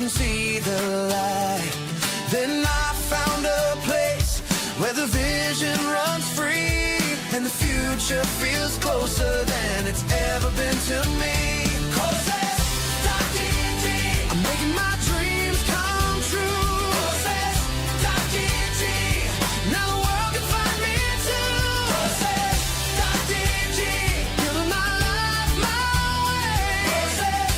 couldn't see the light. Then I found a place where the vision runs free, and the future feels closer than it's ever been to me. Courses.gg, I'm making my dreams come true. Courses.gg, now the world can find me too. Courses.gg, building my life my way. Courses,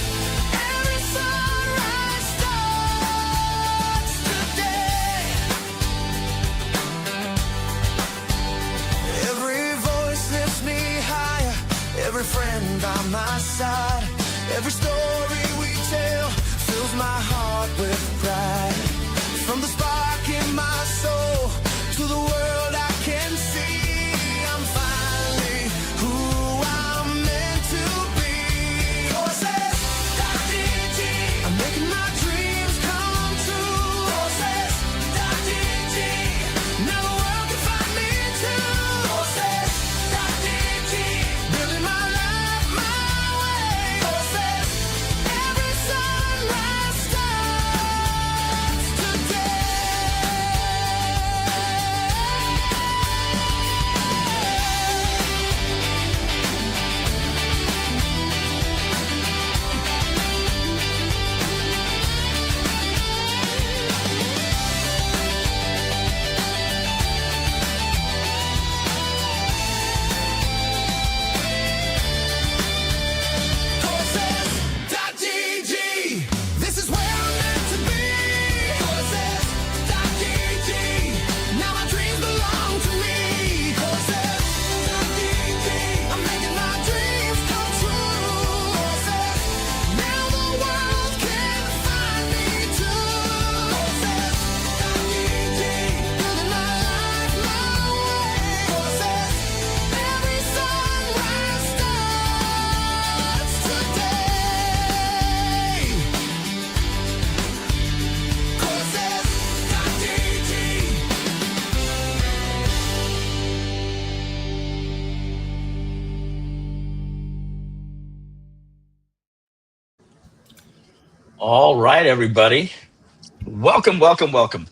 every sunrise starts today. Every voice lifts me higher, every friend by my side, every story we tell fills my heart with pride. From the spark in my soul to the world I can see, I'm finally who I'm meant to be. Courses.gg, I'm making my dreams come true. Courses.gg, now the world can find me too. Courses.gg, building my life my way. Courses, every sunrise starts today. Courses.gg, this is where I'm meant to be. Courses.gg, now my dreams belong to me. Courses.gg, I'm making my dreams come true. Courses, now the world can find me too. Courses.gg, building my life my way. Courses, every sunrise starts today. Courses.gg. All right, everybody. Welcome, welcome, welcome.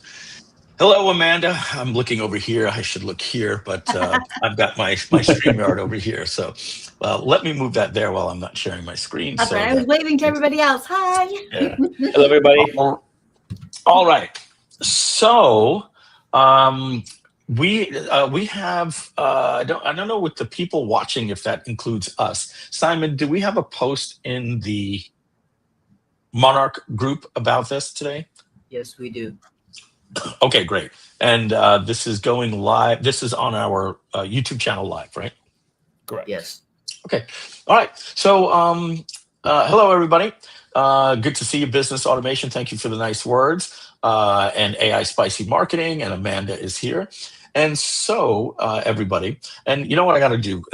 Hello, Amanda. I'm looking over here. I should look here, but I've got my StreamYard over here. So let me move that there while I'm not sharing my screen. That's so right. I was that- waving to everybody else. Hi. yeah. Hello, everybody. All right. So we have I don't know with the people watching if that includes us. Simon, do we have a post in the Monarch group about this today? Yes, we do. Okay, great. And this is going live. This is on our YouTube channel live, right? Correct. Yes. Okay. All right. So hello, everybody. Good to see you, Business Automation. Thank you for the nice words. And AI Spicy Marketing, and Amanda is here. And so, everybody, and you know what I got to do?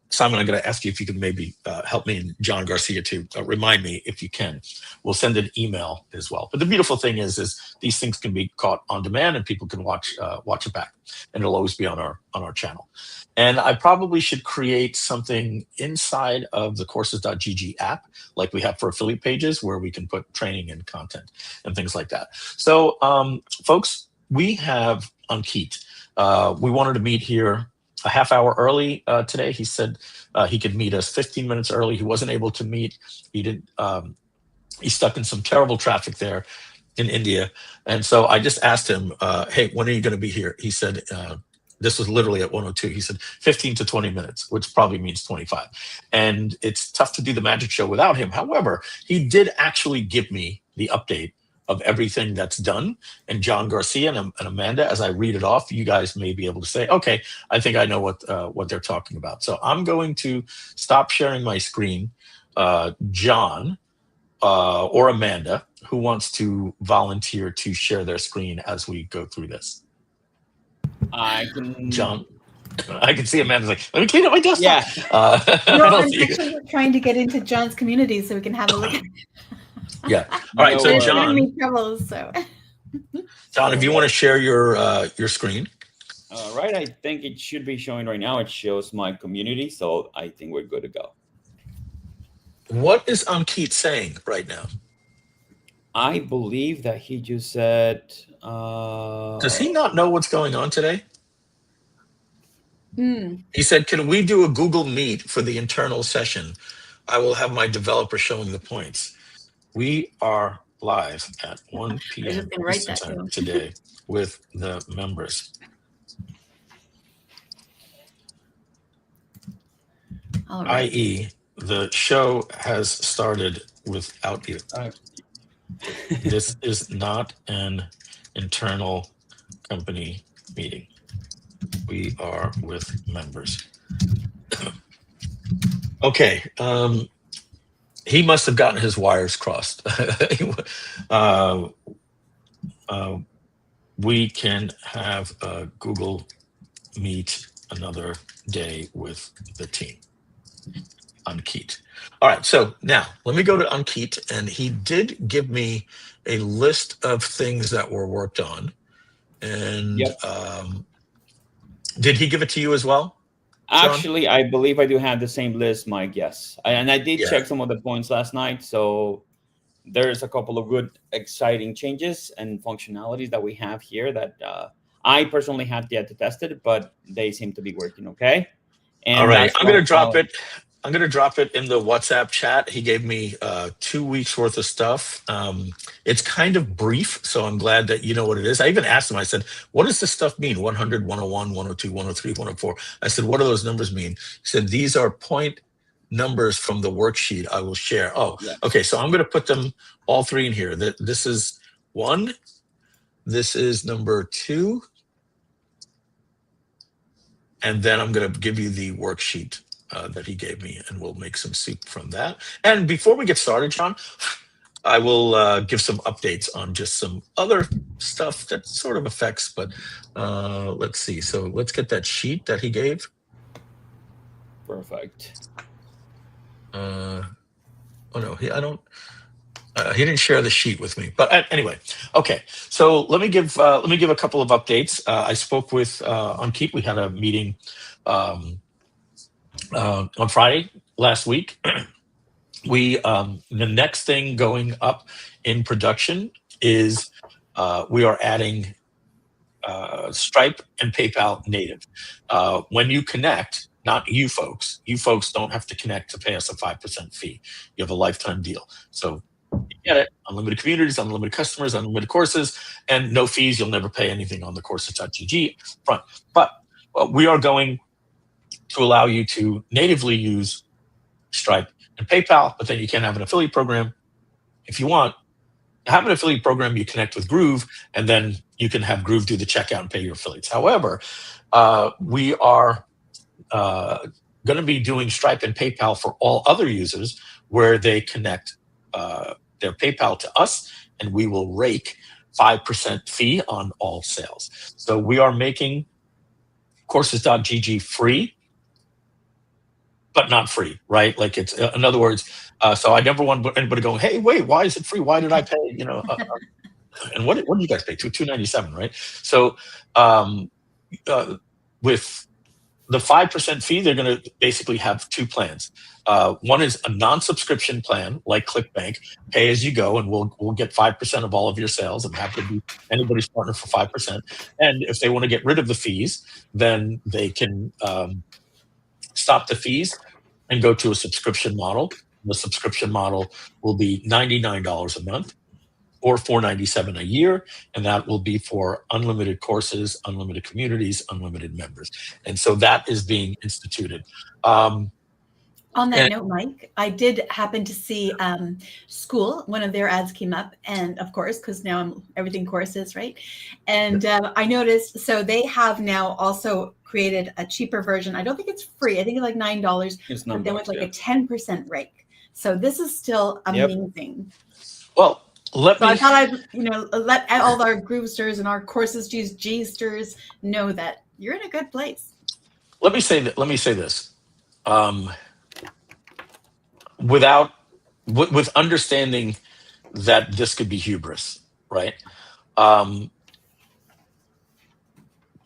Simon, I'm going to ask you if you can maybe help me and John Garcia to remind me if you can. We'll send an email as well. But the beautiful thing is these things can be caught on demand and people can watch it back, and it'll always be on our channel. And I probably should create something inside of the courses.gg app, like we have for affiliate pages, where we can put training and content and things like that. So, folks, we have Ankit. We wanted to meet here a half hour early today. He said he could meet us 15 minutes early. He wasn't able to meet. He didn't. He's stuck in some terrible traffic there in India. And so I just asked him, hey, when are you going to be here? He said, this was literally at 1:02. He said 15 to 20 minutes, which probably means 25. And it's tough to do the magic show without him. However, he did actually give me the update of everything that's done. And John Garcia and Amanda, as I read it off, you guys may be able to say, okay, I think I know what they're talking about. So I'm going to stop sharing my screen. John or Amanda, who wants to volunteer to share their screen as we go through this? I can. John. I can see Amanda's like, let me clean up my desktop. Yeah. No, I'm actually trying to get into John's community so we can have a look at it. Yeah. All right. So No, John, troubles, so. John, if you want to share your screen. All right. I think it should be showing right now. It shows my community, so I think we're good to go. What is Ankit saying right now? I believe that he just said. Does he not know what's going on today? Hmm. He said, "Can we do a Google Meet for the internal session? I will have my developer showing the points." We are live at 1 I was p.m. just going to write Eastern that Time down. today with the members. All right. I.e., the show has started without you. This is not an internal company meeting. We are with members. Okay. He must have gotten his wires crossed. We can have a Google Meet another day with the team. Ankit. All right, so now let me go to Ankit, and he did give me a list of things that were worked on. And Yep. Did he give it to you as well, John? Actually, I believe I do have the same list, Mike. Yes, and I did Yeah. check some of the points last night. So there's a couple of good, exciting changes and functionalities that we have here that I personally have yet to test it, but they seem to be working okay. And All right, that's I'm going to why drop it. I'm going to drop it in the WhatsApp chat. He gave me 2 weeks worth of stuff. It's kind of brief, so I'm glad that you know what it is. I even asked him, I said, what does this stuff mean? 100, 101, 102, 103, 104. I said, what do those numbers mean? He said, these are point numbers from the worksheet I will share. Oh, Yeah. okay. So I'm going to put them all three in here. This is 1. This is number 2. And then I'm going to give you the worksheet that he gave me, and we'll make some soup from that. And before we get started, John, I will give some updates on just some other stuff that sort of affects, but let's see. So let's get that sheet that he gave. Perfect. Oh no, he didn't share the sheet with me. But anyway, okay. So let me give a couple of updates. I spoke with Ankit. We had a meeting on Friday last week. The next thing going up in production is we are adding Stripe and PayPal native. When you connect, not you folks don't have to connect to pay us a 5% fee. You have a lifetime deal. So you get it. Unlimited communities, unlimited customers, unlimited courses, and no fees. You'll never pay anything on the courses.gg front. But we are going to allow you to natively use Stripe and PayPal, but then you can have an affiliate program. If you want, have an affiliate program, you connect with Groove, and then you can have Groove do the checkout and pay your affiliates. However, we are going to be doing Stripe and PayPal for all other users where they connect their PayPal to us, and we will rake 5% fee on all sales. So we are making courses.gg free, but not free, right? Like it's, in other words, so I never want anybody going, hey, wait, why is it free? Why did I pay? And what did you guys pay? $297, right? So with the 5% fee, they're going to basically have 2 plans. One is a non-subscription plan, like ClickBank, pay as you go, and we'll get 5% of all of your sales. I'm happy to be anybody's partner for 5%. And if they want to get rid of the fees, then they can stop the fees and go to a subscription model. The subscription model will be $99 a month or $497 a year, and that will be for unlimited courses, unlimited communities, unlimited members. And so that is being instituted. On that note, Mike, I did happen to see School. One of their ads came up, and of course, because now I'm everything courses, right? And I noticed, so they have now also created a cheaper version. I don't think it's free. I think it's like $9. It's but then with like yeah. a 10% rake. So this is still amazing. Well, I thought I'd let all our Groovesters and our courses G-sters know that you're in a good place. Let me say this. With understanding that this could be hubris, right?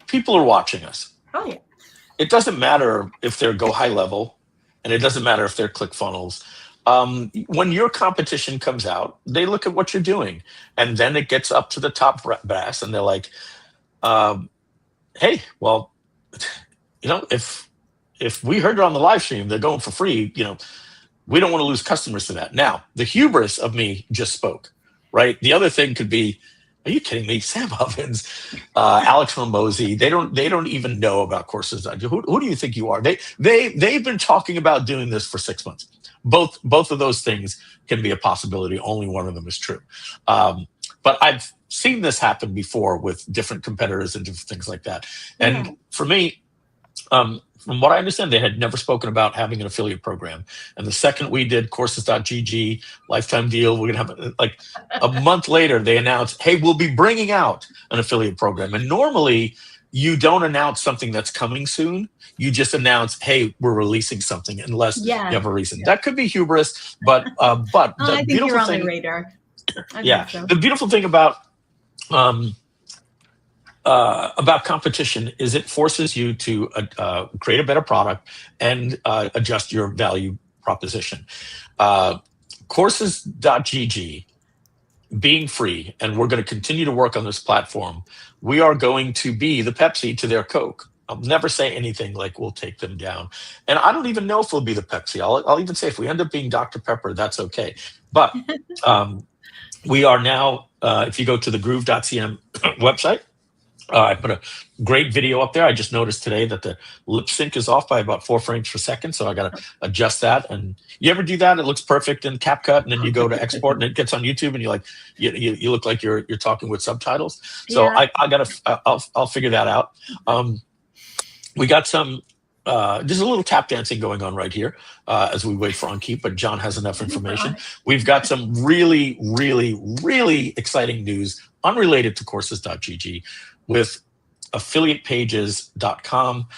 People are watching us. Oh yeah. It doesn't matter if they're go high level, and it doesn't matter if they're ClickFunnels. when your competition comes out, they look at what you're doing, and then it gets up to the top brass, and they're like, "Hey, well, if we heard it on the live stream, they're going for free. We don't want to lose customers to that." Now, the hubris of me just spoke, right? The other thing could be, are you kidding me? Sam Ovens, Alex Ramosi, they don't even know about courses. Who do you think you are? They've been talking about doing this for 6 months. Both of those things can be a possibility. Only one of them is true. But I've seen this happen before with different competitors and different things like that. And for me, from what I understand, they had never spoken about having an affiliate program. And the second we did courses.gg lifetime deal, we're going to have like a month later, they announced, hey, we'll be bringing out an affiliate program. And normally you don't announce something that's coming soon. You just announce, hey, we're releasing something, unless you have a reason. That could be hubris, but the I think beautiful you're on thing, the radar. the beautiful thing about competition is it forces you to create a better product and adjust your value proposition. Courses.gg being free, and we're going to continue to work on this platform. We are going to be the Pepsi to their Coke. I'll never say anything like we'll take them down. And I don't even know if we'll be the Pepsi. I'll even say if we end up being Dr. Pepper, that's okay. But we are now, if you go to the groove.cm website, I put a great video up there. I just noticed today that the lip sync is off by about 4 frames per second, so I got to adjust that. And you ever do that? It looks perfect in CapCut, and then you go to export, and it gets on YouTube, and you look like you're talking with subtitles. So I'll figure that out. We got some. There's a little tap dancing going on right here as we wait for Unkeep, but John has enough information. We've got some really, really, really exciting news unrelated to courses.gg with affiliatepages.com.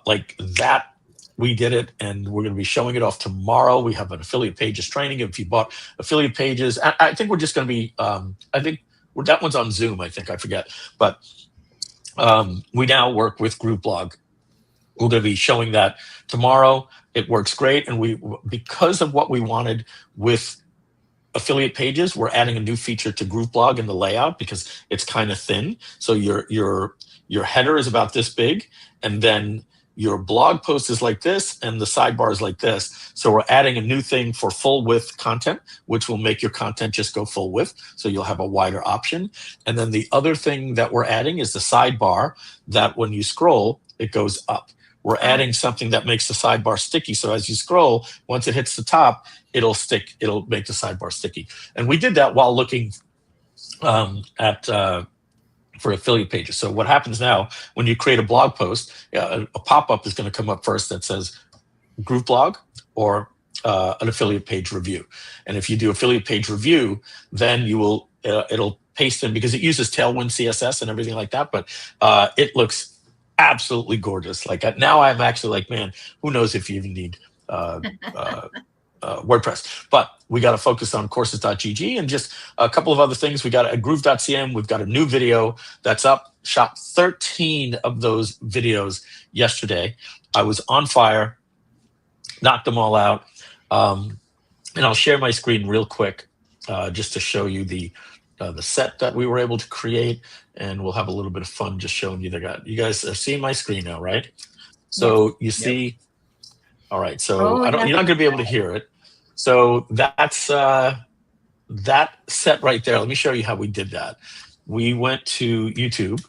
Like that, we did it, and we're going to be showing it off tomorrow. We have an affiliate pages training. If you bought affiliate pages, I think we're just going to be, that one's on Zoom, I think, I forget. But we now work with Group Blog. We're going to be showing that tomorrow. It works great. And because of what we wanted with affiliate pages, we're adding a new feature to Group Blog in the layout because it's kind of thin. So your header is about this big, and then your blog post is like this, and the sidebar is like this. So we're adding a new thing for full width content, which will make your content just go full width. So you'll have a wider option. And then the other thing that we're adding is the sidebar that when you scroll, it goes up. We're adding something that makes the sidebar sticky. So as you scroll, once it hits the top, it'll stick. It'll make the sidebar sticky. And we did that while looking for affiliate pages. So what happens now, when you create a blog post, a pop-up is going to come up first that says Group Blog or an affiliate page review. And if you do affiliate page review, then you will it'll paste in, because it uses Tailwind CSS and everything like that. But it looks absolutely gorgeous. Like now I'm actually like, man, who knows if you even need WordPress. But we got to focus on courses.gg and just a couple of other things. We got a groove.cm. We've got a new video that's up. Shot 13 of those videos yesterday. I was on fire, knocked them all out. And I'll share my screen real quick just to show you the set that we were able to create, and we'll have a little bit of fun just showing you you guys are seeing my screen now, right? So you see, all right. So you're not going to be able to hear it. So that's that set right there. Let me show you how we did that. We went to YouTube.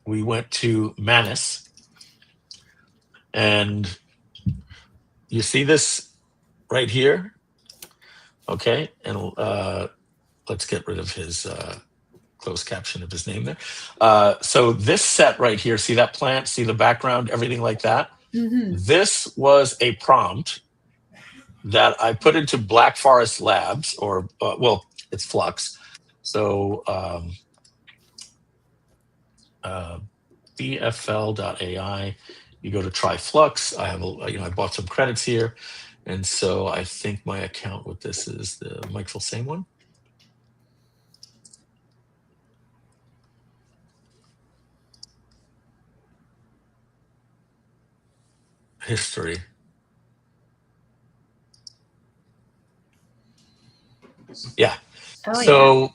We went to Manus, and you see this right here. Okay, and let's get rid of his closed caption of his name there. So this set right here, see that plant, see the background, everything like that? Mm-hmm. This was a prompt that I put into Black Forest Labs, or, it's Flux. So bfl.ai, you go to try Flux. I have I bought some credits here. And so I think my account with this is the Mike Filsaime one. History. Yeah. Oh yeah. So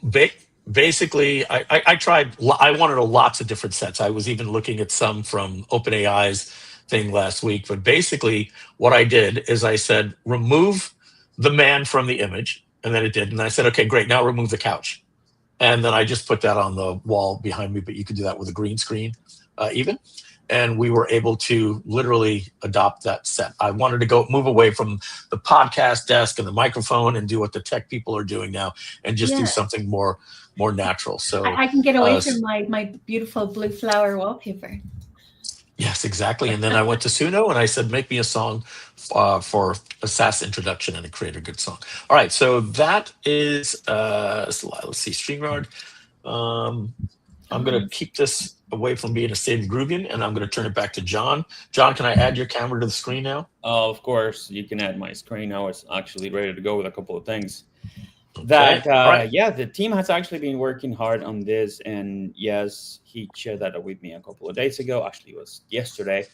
basically, I tried. I wanted lots of different sets. I was even looking at some from OpenAI's thing last week. But basically, what I did is I said remove the man from the image, and then it did. And I said, okay, great. Now remove the couch, and then I just put that on the wall behind me. But you could do that with a green screen, even. And we were able to literally adopt that set. I wanted to move away from the podcast desk and the microphone and do what the tech people are doing now, and just do Yeah. something more natural. So I can get away from my beautiful blue flower wallpaper. yes, exactly. And then I went to Suno and I said, make me a song for a SaaS introduction, and it created a good song. All right, so that is let's see, StreamYard. I'm going to keep this away from being a state of Groovian, and I'm going to turn it back to John. John, can I add your camera to the screen now? Of course, you can add my screen now. It's actually ready to go with a couple of things. Okay. Right. Yeah, the team has actually been working hard on this, and yes, he shared that with me a couple of days ago. Actually, it was yesterday,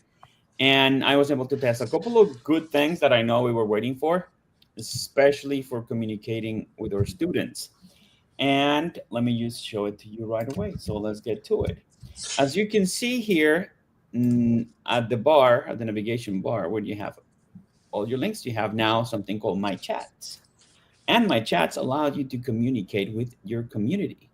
and I was able to test a couple of good things that I know we were waiting for, especially for communicating with our students. And let me just show it to you right away. So let's get to it. As you can see here at the bar, at the navigation bar, where you have all your links, you have now something called My Chats. And My Chats allow you to communicate with your community.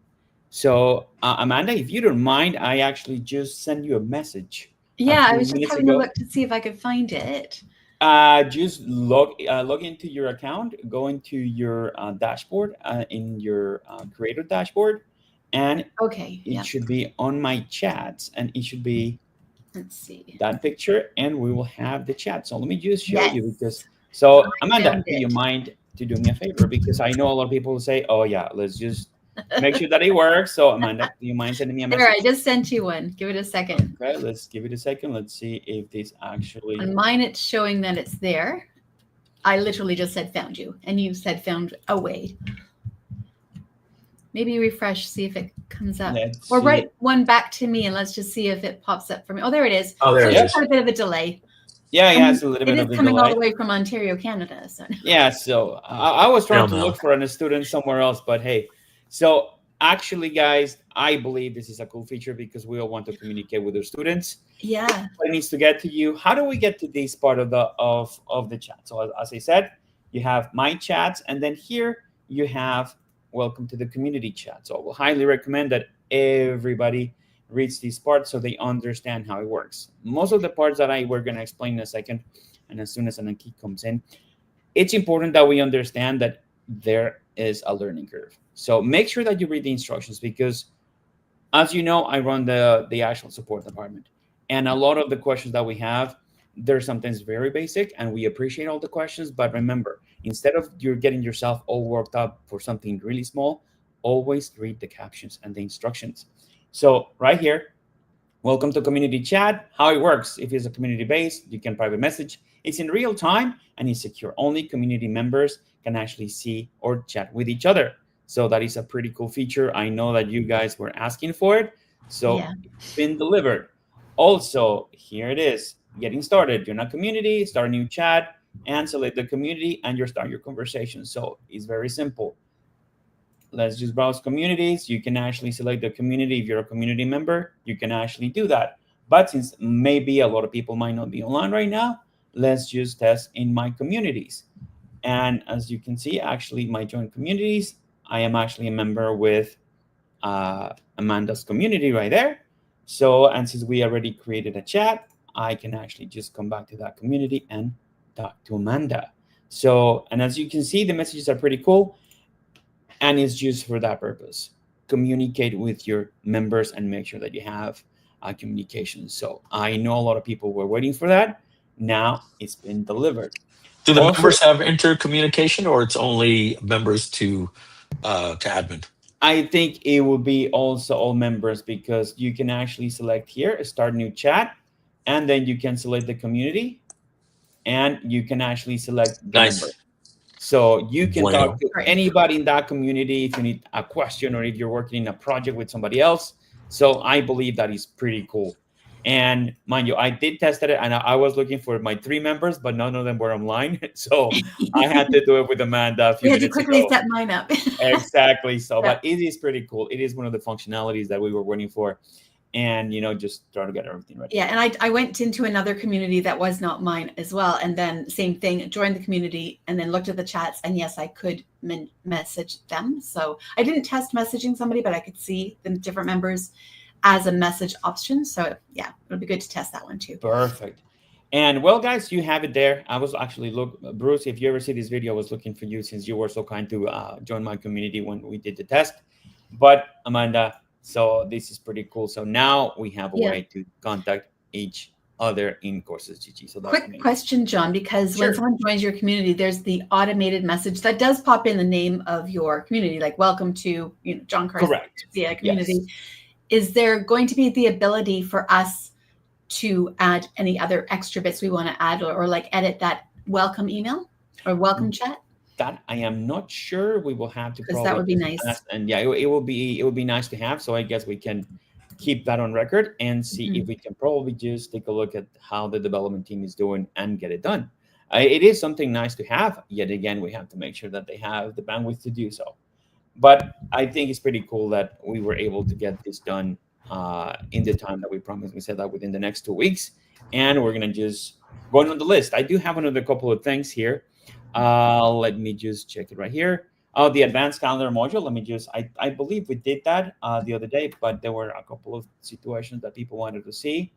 So Amanda, if you don't mind, I actually just sent you a message. Yeah, I was just having a look to see if I could find it. Just log into your account, go into your dashboard in your creator dashboard, and it should be on My Chats, and it should be, let's see, that picture, and we will have the chat. So let me just show you, because so Amanda, do you mind to do me a favor, because I know a lot of people will say, oh yeah, let's just make sure that it works. So Amanda, do you mind sending me a message? There, I just sent you one. Give it a second. Okay, let's give it a second. Let's see if this actually. On mine, it's showing that it's there. I literally just said found you, and you said found away. Maybe refresh, see if it comes up. Or write one back to me, and let's just see if it pops up for me. Oh, there it is. Oh, there it is. It's a bit of a delay. Yeah, it's a little bit of a delay. It is coming all the way from Ontario, Canada. So. Yeah, so I was trying to look for a student somewhere else, but hey. So actually, guys, I believe this is a cool feature because we all want to communicate with our students. Yeah. It needs to get to you. How do we get to this part of the chat? So as I said, you have My Chats, and then here you have welcome to the community chat. So I will highly recommend that everybody reads this part so they understand how it works. Most of the parts that we're going to explain in a second, and as soon as Anaki comes in, it's important that we understand that there is a learning curve. So make sure that you read the instructions, because as you know, I run the actual support department, and a lot of the questions that we have, they're sometimes very basic, and we appreciate all the questions. But remember, instead of you're getting yourself all worked up for something really small, always read the captions and the instructions. So right here, welcome to community chat. How it works: if it's a community based, you can private message. It's in real time and it's secure. Only community members can actually see or chat with each other. So that is a pretty cool feature. I know that you guys were asking for it. So It's been delivered. Also, here it is. Getting started. You're in a community, start a new chat, and select the community, and you start your conversation. So it's very simple. Let's just browse communities. You can actually select the community. If you're a community member, you can actually do that. But since maybe a lot of people might not be online right now, let's just test in my communities. And as you can see, actually, my joint communities, I am actually a member with Amanda's community right there. So, and since we already created a chat, I can actually just come back to that community and talk to Amanda. So, and as you can see, the messages are pretty cool, and it's just for that purpose. Communicate with your members and make sure that you have communication. So I know a lot of people were waiting for that. Now it's been delivered. Do the members have intercommunication, or it's only members to admin? I think it will be also all members, because you can actually select here, start new chat, and then you can select the community, and you can actually select the member. So you can talk to anybody in that community if you need a question or if you're working in a project with somebody else. So I believe that is pretty cool. And mind you, I did test it, and I was looking for my 3 members, but none of them were online. So I had to do it with Amanda a few We had to minutes quickly ago. set mine up. Exactly. So, Yeah. but it is pretty cool. It is one of the functionalities that we were waiting for, and just trying to get everything ready. Yeah, and I went into another community that was not mine as well, and then same thing, joined the community, and then looked at the chats, and yes, I could message them. So I didn't test messaging somebody, but I could see the different members as a message option. So yeah, it'll be good to test that one too. Perfect. And well, guys, you have it there. I was actually Bruce, if you ever see this video, I was looking for you since you were so kind to join my community when we did the test. But Amanda, so this is pretty cool. So now we have a way to contact each other in Courses GG. So that's quick amazing. question, John, because when someone joins your community, there's the automated message that does pop in the name of your community, like welcome to John Carson community. Yes. Is there going to be the ability for us to add any other extra bits we want to add, or like edit that welcome email or welcome chat? That I am not sure. We will have to, because that would be nice. And yeah, it will be nice to have. So I guess we can keep that on record and see if we can probably just take a look at how the development team is doing and get it done. It is something nice to have. Yet again, we have to make sure that they have the bandwidth to do so. But I think it's pretty cool that we were able to get this done in the time that we promised. We said that within the next 2 weeks, and we're gonna just go on the list. I do have another couple of things here. Let me just check it right here. Oh, the advanced calendar module. Let me just, I believe we did that the other day, but there were a couple of situations that people wanted to see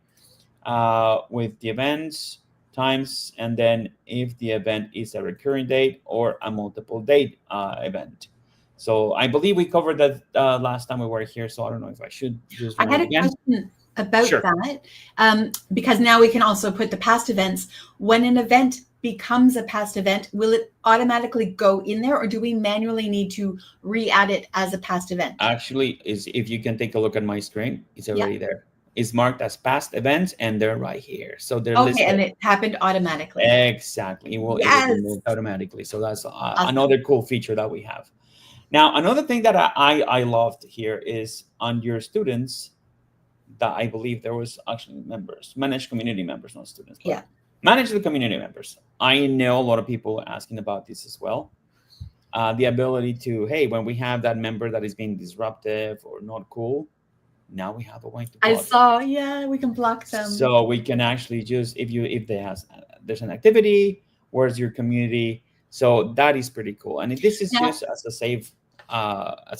with the events, times, and then if the event is a recurring date or a multiple date event. So I believe we covered that last time we were here. So I don't know if I should just. I had a question about that because now we can also put the past events. When an event becomes a past event, will it automatically go in there, or do we manually need to re-add it as a past event? Actually, if you can take a look at my screen, it's already there. It's marked as past events, and they're right here. So they're listed. And it happened automatically. Exactly. It will be moved automatically. So that's another cool feature that we have. Now, another thing that I loved here is on your students, that I believe there was actually members, managed community members, not students. But manage the community members. I know a lot of people asking about this as well. The ability to, hey, when we have that member that is being disruptive or not cool, now we have a way to block. I saw, we can block them. So we can actually just, if there's an activity, where's your community? So that is pretty cool. And this is just as a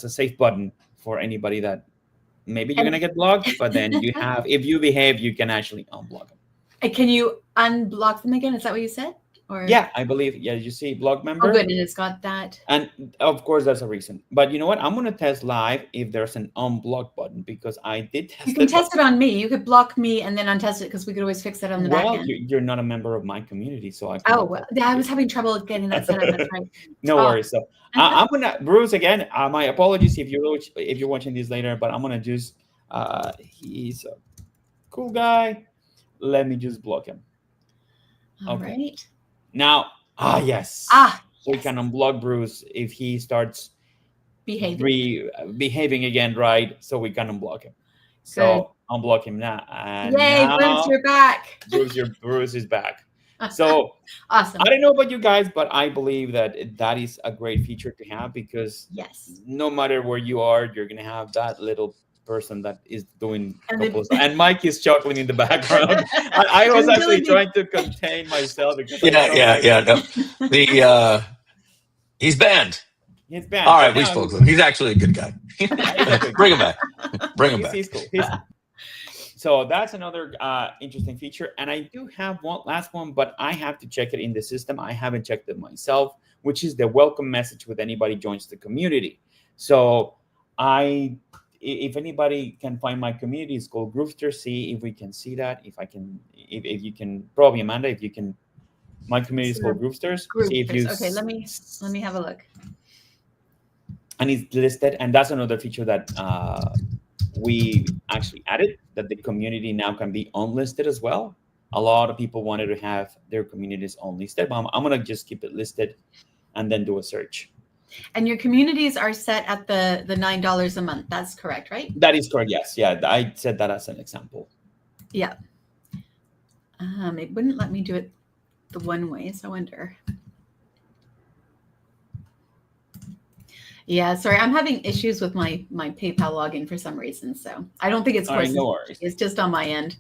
safe button for anybody that maybe you're gonna get blocked, but then you have, if you behave, you can actually unblock them. And can you unblock them again? Is that what you said? Or I believe, you see block member. Oh, good, and it's got that. And of course, there's a reason. But you know what? I'm gonna test live if there's an unblock button, because I did test it. You can test it on me. You could block me and then untest it, because we could always fix that on the back end. Well, you're not a member of my community, so I. I was having trouble getting that set up. That's right. No worries. So I'm gonna, Bruce, again. My apologies if you're watching this later, but I'm gonna just. He's a cool guy. Let me just block him. All right. Now, yes. We can unblock Bruce if he starts behaving again, right? So we can unblock him. So unblock him now. And yay, Bruce, you're back. Bruce is back. So awesome. I don't know about you guys, but I believe that is a great feature to have, because no matter where you are, you're gonna have that little person that is doing and Mike is chuckling in the background. I was actually trying to contain myself because no. He's banned. He's banned. All right, we spoke to him. He's actually a good guy. Bring him back. He's cool. So that's another interesting feature. And I do have one last one, but I have to check it in the system. I haven't checked it myself, which is the welcome message with anybody joins the community. So if anybody can find my community, it's called Groovster. See if we can see that. If you can, probably Amanda, if you can, my community is called Groovsters. Okay, let me have a look. And it's listed, and that's another feature that we actually added, that the community now can be unlisted as well. A lot of people wanted to have their communities unlisted, but I'm gonna just keep it listed and then do a search. And your communities are set at the $9 a month. That's correct, right? That is correct. Yes. Yeah. I said that as an example. Yeah. It wouldn't let me do it the one way, so I wonder. Yeah, sorry, I'm having issues with my PayPal login for some reason. So I don't think it's All right, courses. no worries. It's just on my end.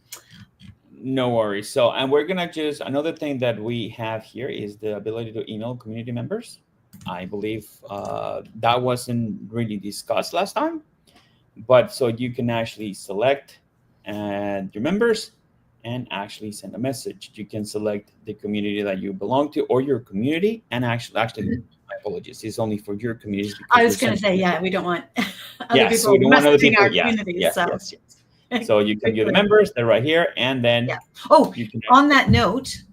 No worries. So, and we're gonna just another thing that we have here is the ability to email community members. I believe that wasn't really discussed last time, but so you can actually select and your members and actually send a message. You can select the community that you belong to or your community, and actually, my apologies, it's only for your communities. Because I was going to say, yeah, we don't want other yes, people we don't want other messaging people. our Yes, communities. yes, So. yes, yes. So you can view the members; they're right here, and then yeah. Oh, you can. On that note,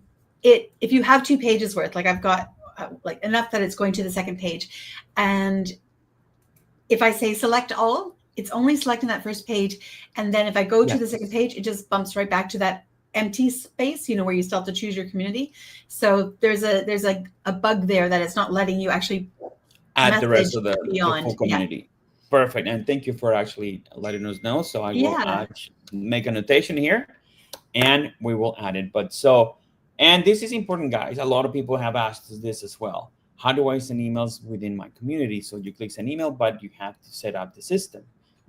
if you have 2 pages worth, like I've got like enough that it's going to the second page, and if I say select all, it's only selecting that first page, and then if I go to the second page, it just bumps right back to that empty space, where you still have to choose your community. So there's a bug there that it's not letting you actually add the rest of the beyond. full community. Yeah. Perfect. And thank you for actually letting us know. So I will make a notation here and we will add it. And this is important, guys. A lot of people have asked us this as well. How do I send emails within my community? So you click send email, but you have to set up the system.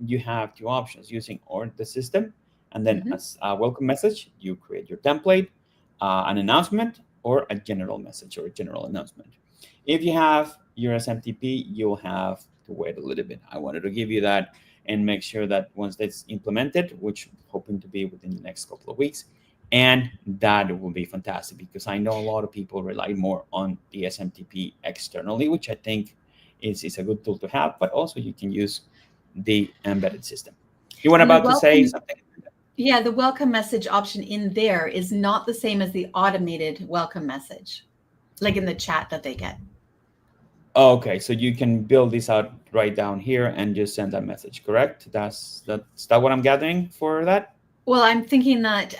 You have 2 options, using or the system. And then as a welcome message, you create your template, an announcement, or a general message or a general announcement. If you have your SMTP, you'll have to wait a little bit. I wanted to give you that and make sure that once that's implemented, which I'm hoping to be within the next couple of weeks, and that will be fantastic because I know a lot of people rely more on the SMTP externally, which I think is a good tool to have, but also you can use the embedded system. You were about to say something? Yeah, the welcome message option in there is not the same as the automated welcome message, like in the chat that they get. Okay, so you can build this out right down here and just send that message, correct? That's what I'm gathering for that? Well, I'm thinking that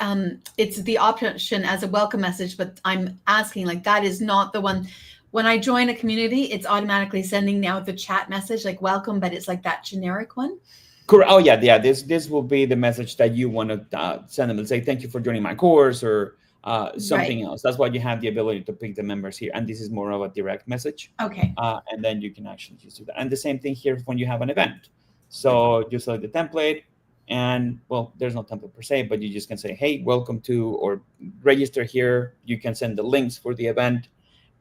it's the option as a welcome message, but I'm asking, like, that is not the one. When I join a community, it's automatically sending now the chat message, like welcome, but it's like that generic one. Correct. Oh, yeah. This will be the message that you want to send them and say, thank you for joining my course or something else. That's why you have the ability to pick the members here. And this is more of a direct message. Okay. And then you can actually just do that. And the same thing here when you have an event. So you select the template and, well, there's no template per se, but you just can say, hey, welcome to, or register here. You can send the links for the event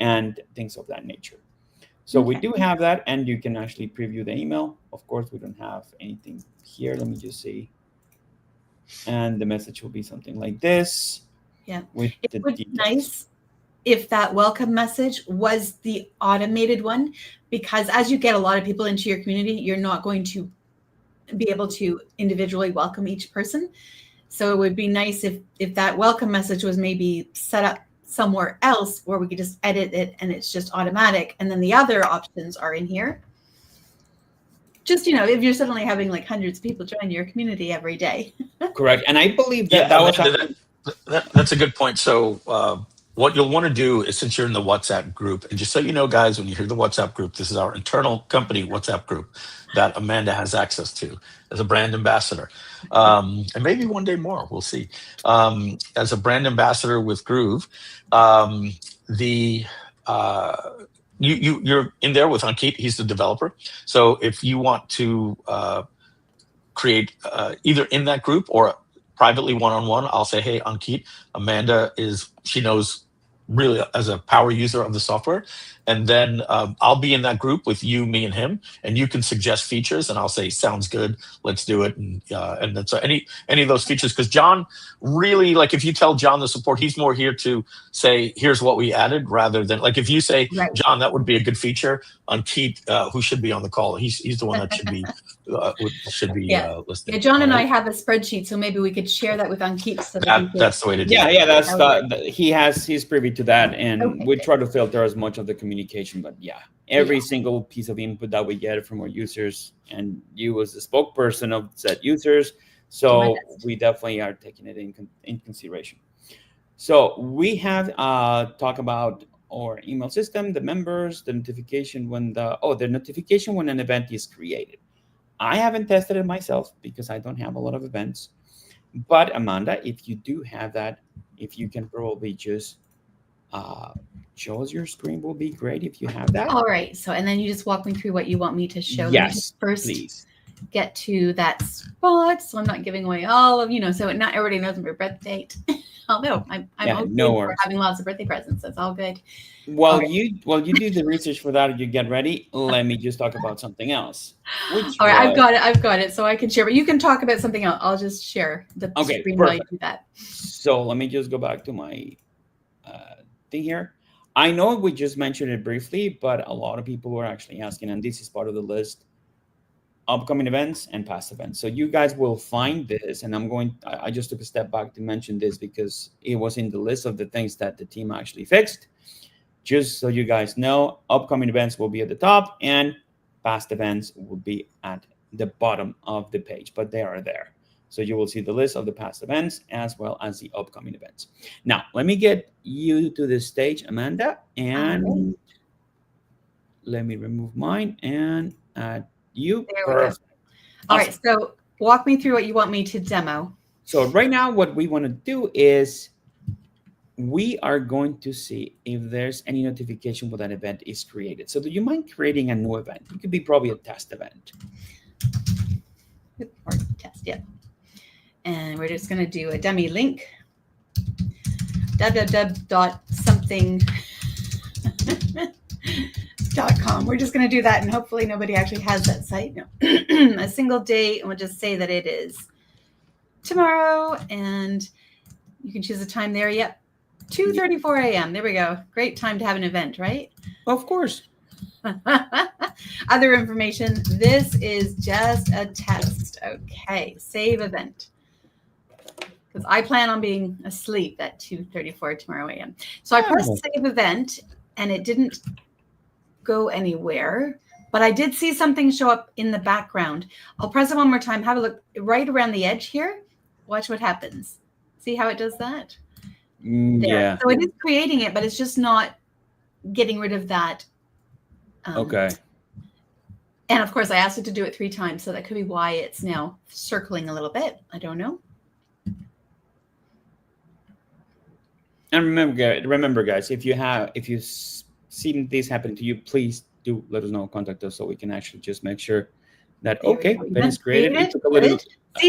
and things of that nature. So we do have that, and you can actually preview the email. Of course, we don't have anything here. Let me just see. And the message will be something like this. Yeah. It would be nice if that welcome message was the automated one, because as you get a lot of people into your community, you're not going to be able to individually welcome each person. So it would be nice if that welcome message was maybe set up somewhere else where we could just edit it and it's just automatic, and then the other options are in here. Just, if you're suddenly having like hundreds of people join your community every day. Correct. And I believe that that's a good point. So what you'll want to do is, since you're in the WhatsApp group, and just so you know, guys, when you hear the WhatsApp group, this is our internal company WhatsApp group that Amanda has access to as a brand ambassador. And maybe one day more, we'll see. As a brand ambassador with Groove, you're in there with Ankit. He's the developer. So if you want to create either in that group or privately one-on-one, I'll say, hey, Ankit, Amanda she knows really as a power user of the software. And then I'll be in that group with you, me, and him, and you can suggest features, and I'll say, sounds good, let's do it. And then so any of those features, because John really, like, if you tell John the support, he's more here to say, here's what we added, rather than, like, if you say, right, John, that would be a good feature, Ankit, who should be on the call, he's the one that should be listed. Yeah, John and I have a spreadsheet, so maybe we could share that with Ankit. So that's the way to do it. Yeah, he's privy to that, and we try to filter as much of the communication. But every single piece of input that we get from our users, and you as the spokesperson of said users, so we definitely are taking it in consideration. So we have talked about our email system, the members, the notification when the notification when an event is created. I haven't tested it myself because I don't have a lot of events. But Amanda, if you do have that, if you can probably just show us your screen, will be great if you have that. All right. So, and then you just walk me through what you want me to show. Let me Yes, just first please. get to that spot, so I'm not giving away all of, so not everybody knows my birth date. Although I'm Yeah, okay no for worries. having lots of birthday presents. That's all good. While Okay. you do the research for that, and you get ready, let me just talk about something else. Which All right, was, I've got it, so I can share. But you can talk about something else. I'll just share the okay, screen while you perfect. do that. So let me just go back to my thing here. I know we just mentioned it briefly, but a lot of people were actually asking, and this is part of the list: upcoming events and past events. So you guys will find this, and I just took a step back to mention this because it was in the list of the things that the team actually fixed. Just so you guys know, upcoming events will be at the top and past events will be at the bottom of the page, but they are there. So you will see the list of the past events as well as the upcoming events. Now, let me get you to the stage, Amanda, and let me remove mine and add you. There we go. Perfect. All Awesome. right, so walk me through what you want me to demo. So right now, what we want to do is we are going to see if there's any notification when that event is created. So do you mind creating a new event? It could be probably a test event. Or test, yeah. And we're just going to do a dummy link. www.something.com. We're just going to do that, and hopefully nobody actually has that site. No. A single date, and we'll just say that it is tomorrow, and you can choose a time there. Yep. 2:34 a.m. There we go. Great time to have an event, right? Of course. Other information. This is just a test. Okay. Save event. Because I plan on being asleep at 2:34 tomorrow a.m. So I pressed save event and it didn't go anywhere. But I did see something show up in the background. I'll press it one more time. Have a look right around the edge here. Watch what happens. See how it does that? Yeah. So it is creating it, but it's just not getting rid of that. Okay. And of course, I asked it to do it 3 times, so that could be why it's now circling a little bit. I don't know. And remember, guys, if you've seen this happen to you, please do let us know. Contact us so we can actually just make sure that event is created. It took a little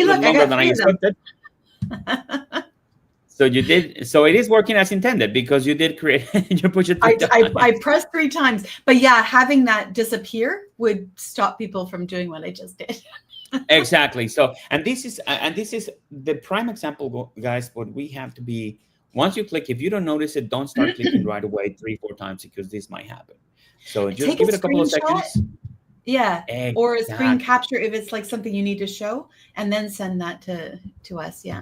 longer than I expected. So you did. So it is working as intended because you did create. You push it. I pressed 3 times, but yeah, having that disappear would stop people from doing what I just did. Exactly. So, and this is the prime example, guys. What we have to be, once you click, if you don't notice it, don't start clicking right away 3-4 times because this might happen. So just give it a couple of seconds. Yeah. Exactly. Or a screen capture if it's like something you need to show, and then send that to us. Yeah.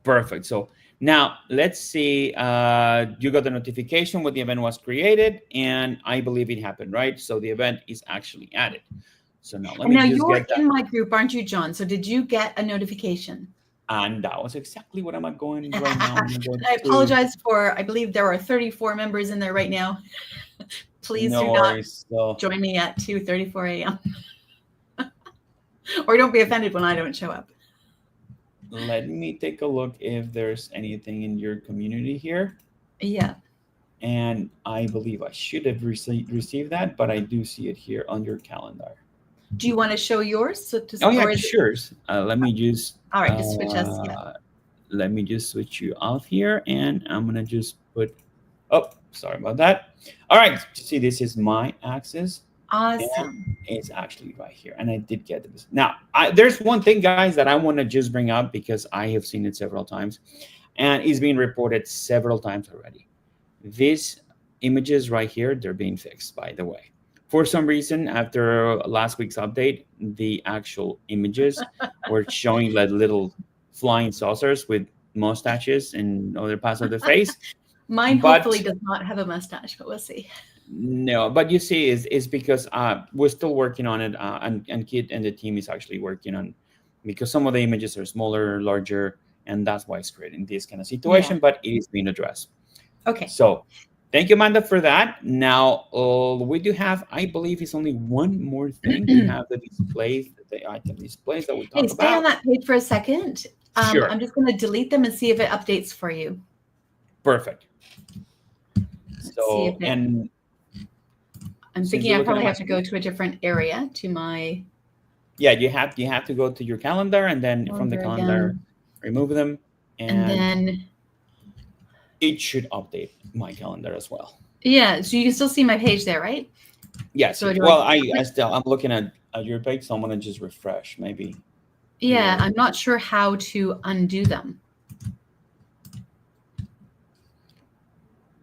Perfect. So now let's see. You got the notification when the event was created, and I believe it happened, right? So the event is actually added. So now let me just you're get that. in my group, aren't you, John? So did you get a notification? And that was exactly what I'm going right now. I apologize for, I believe there are 34 members in there right now. Please do not join me at 2:34 a.m. Or don't be offended when I don't show up. Let me take a look if there's anything in your community here. Yeah. And I believe I should have received that, but I do see it here on your calendar. Do you want to show yours? Sure. Let me just. All right, just switch us. Yeah. Let me just switch you off here, and I'm gonna just put. Oh, sorry about that. All right, see, this is my access. Awesome. It's actually right here, and I did get this. Now, there's one thing, guys, that I want to just bring up because I have seen it several times, and it's being reported several times already. These images right here, they're being fixed, by the way. For some reason, after last week's update, the actual images were showing like little flying saucers with mustaches and other parts of the face. Mine hopefully does not have a mustache, but we'll see. No, but you see, is because we're still working on it, and Kit and the team is actually working on, because some of the images are smaller, larger, and that's why it's creating this kind of situation. Yeah. But it is being addressed. Okay. So Thank you, Amanda, for that. Now, we do have, I believe it's only one more thing. We have the displays, the item displays that we Hey, talk stay on about. that page for a second. Sure. I'm just going to delete them and see if it updates for you. Perfect. Let's see So, if it, and I'm since thinking you're I looking at probably my have to go to a different area to my yeah, you have to go to your calendar, and then from the calendar calendar, again. remove them, And and then, it should update my calendar as well. yeah, so you can still see my page there, right? Yes. So do Well, I I'm looking at your page, so I'm gonna just refresh. Maybe. Yeah, your- I'm not sure how to undo them.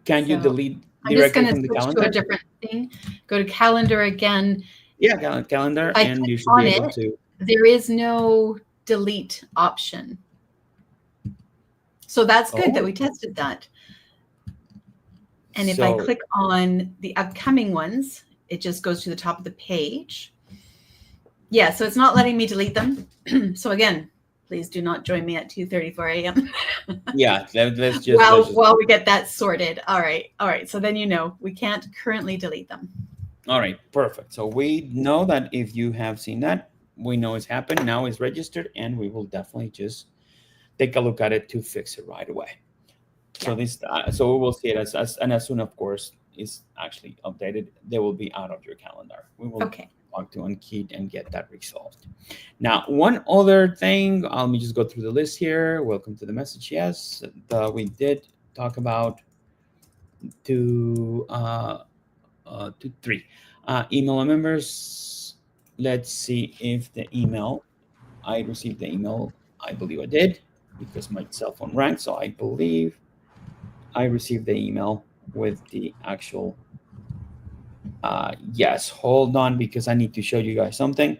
Can you So delete I'm just directly going to from the switch to calendar? a different thing. Go to calendar again. Yeah, calendar, If I and you click should be on able it, to. there is no delete option. So that's good that Oh. we tested that. And if I So, click on the upcoming ones, it just goes to the top of the page. Yeah, so it's not letting me delete them. So again, please do not join me at 2:34 a.m. yeah, let's just. while we get that sorted. All right. So then we can't currently delete them. All right, perfect. So we know that if you have seen that, we know it's happened. Now it's registered, and we will definitely just take a look at it to fix it right away. So this, so we will see it as soon, of course, it's actually updated, they will be out of your calendar. We will Okay. talk to Ankit and get that resolved. Now, one other thing, let me just go through the list here. Welcome to the message. Yes, we did talk about two, three email members. Let's see if the email I received the email. I believe I did because my cell phone rang. So I believe I received the email with the actual. Yes, hold on because I need to show you guys something.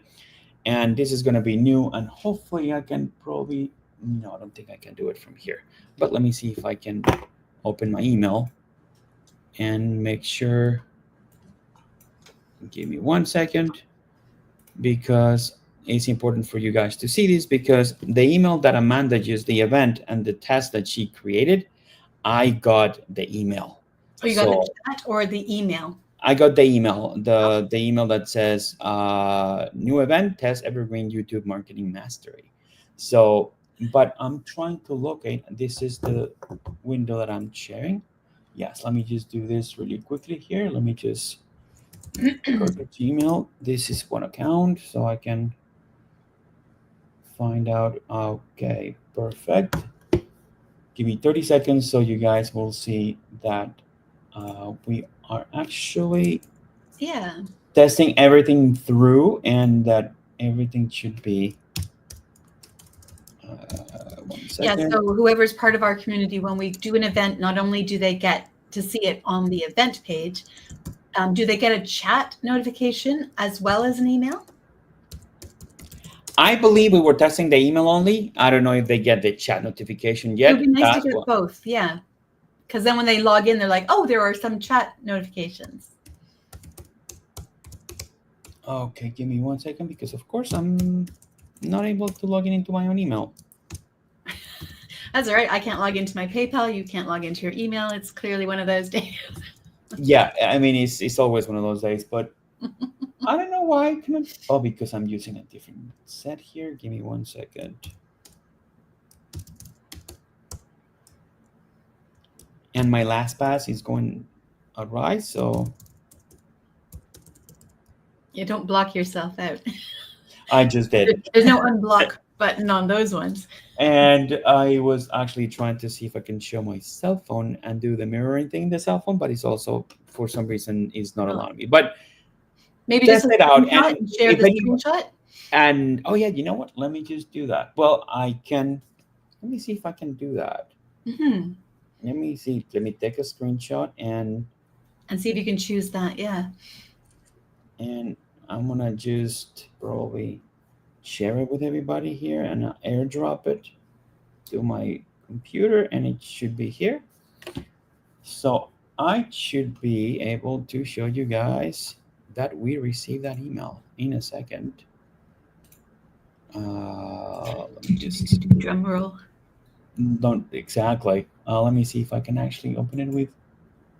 And this is going to be new, and hopefully I can probably, no, I don't think I can do it from here. But let me see if I can open my email and make sure. Give me 1 second because it's important for you guys to see this, because the email that Amanda used, the event and the test that she created, I got the email. Oh, you got the chat or the email? I got the email, the email that says new event, test evergreen YouTube marketing mastery. So, but I'm trying to locate, this is the window that I'm sharing. Yes, let me just do this really quickly here. Let me just go to Gmail. This is one account, so I can find out. Okay, perfect. Give me 30 seconds so you guys will see that we are actually testing everything through, and that everything should be 1 second. Yeah, so whoever's part of our community, when we do an event, not only do they get to see it on the event page, do they get a chat notification as well as an email? I believe we were testing the email only. I don't know if they get the chat notification yet. It would be nice to get both, yeah. Because then when they log in, they're like, oh, there are some chat notifications. Okay, give me 1 second because, of course, I'm not able to log into my own email. That's all right. I can't log into my PayPal. You can't log into your email. It's clearly one of those days. Yeah, I mean, it's always one of those days, but I don't know why I cannot. Oh, because I'm using a different set here. Give me 1 second. And my LastPass is going awry, so. You don't block yourself out. I just did. There's no unblock button on those ones. And I was actually trying to see if I can show my cell phone and do the mirroring thing in the cell phone, but it's also, for some reason, is not allowing me. But maybe test just it out and share the screenshot. And oh yeah, you know what? Let me just do that. Well, I can. Let me see if I can do that. Mm-hmm. Let me see. Let me take a screenshot and see if you can choose that. Yeah. And I'm gonna just probably share it with everybody here and airdrop it to my computer, and it should be here. So I should be able to show you guys that we received that email in a second. Let me just drum roll. Don't exactly. Let me see if I can actually open it with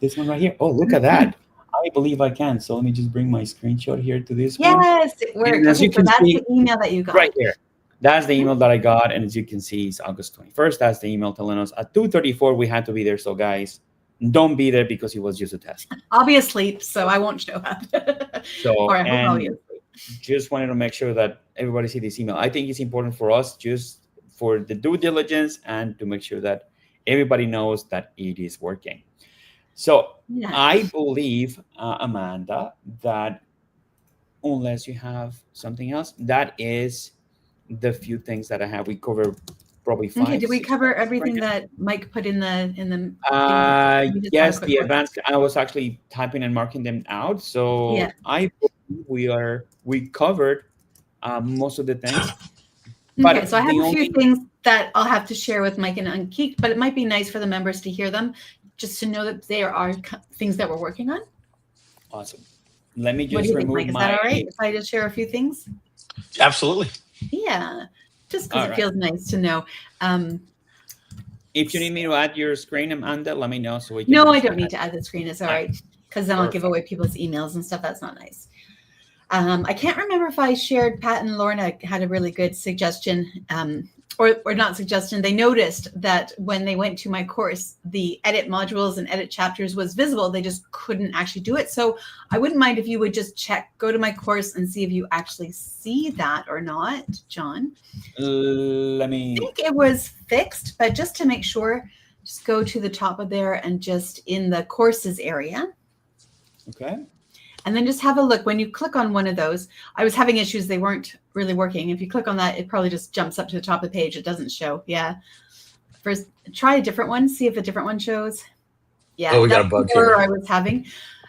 This one right here. Oh, look at that. I believe I can. So let me just bring my screenshot here to this one. Yes, it worked. And as Okay, you so can that's see, the email that you got. right here. That's the email that I got. And as you can see, it's August 21st. That's the email telling us at 2:34 we had to be there. So guys, don't be there because it was just a test. I'll be asleep, so I won't show up. So, or I hope I'll be and asleep. just wanted to make sure that everybody see this email. I think it's important for us just for the due diligence and to make sure that everybody knows that it is working. So Yeah. I believe, Amanda, that unless you have something else, that is the few things that I have. We covered probably 5. Okay, did we 6 cover points everything right now. that Mike put in the thing? You just Yes, had a quick the look? advanced. I was actually typing and marking them out. So Yeah. I believe we covered most of the things. Okay, But so I have the a few only- things that I'll have to share with Mike and Ankit, but it might be nice for the members to hear them, just to know that there are things that we're working on. Awesome. Let me What do just you think, remove Mike? Is that all right if I just share a few things? Absolutely. Yeah, just because All it right. feels nice to know. If you need me to add your screen, Amanda, let me know so we can. No, I just don't need to add the screen. It's all right, because then I'll give away people's emails and stuff. That's not nice. I can't remember if I shared. Pat and Lorna had a really good suggestion, or not suggestion. They noticed that when they went to my course, the edit modules and edit chapters was visible. They just couldn't actually do it. So I wouldn't mind if you would just go to my course and see if you actually see that or not, John. Let me. I think it was fixed, but just to make sure, just go to the top of there and just in the courses area. Okay. And then just have a look. When you click on one of those, I was having issues. They weren't really working. If you click on that, it probably just jumps up to the top of the page. It doesn't show. Yeah. First, try a different one. See if a different one shows. Yeah. Oh, we got a that's bug the error here. I was having.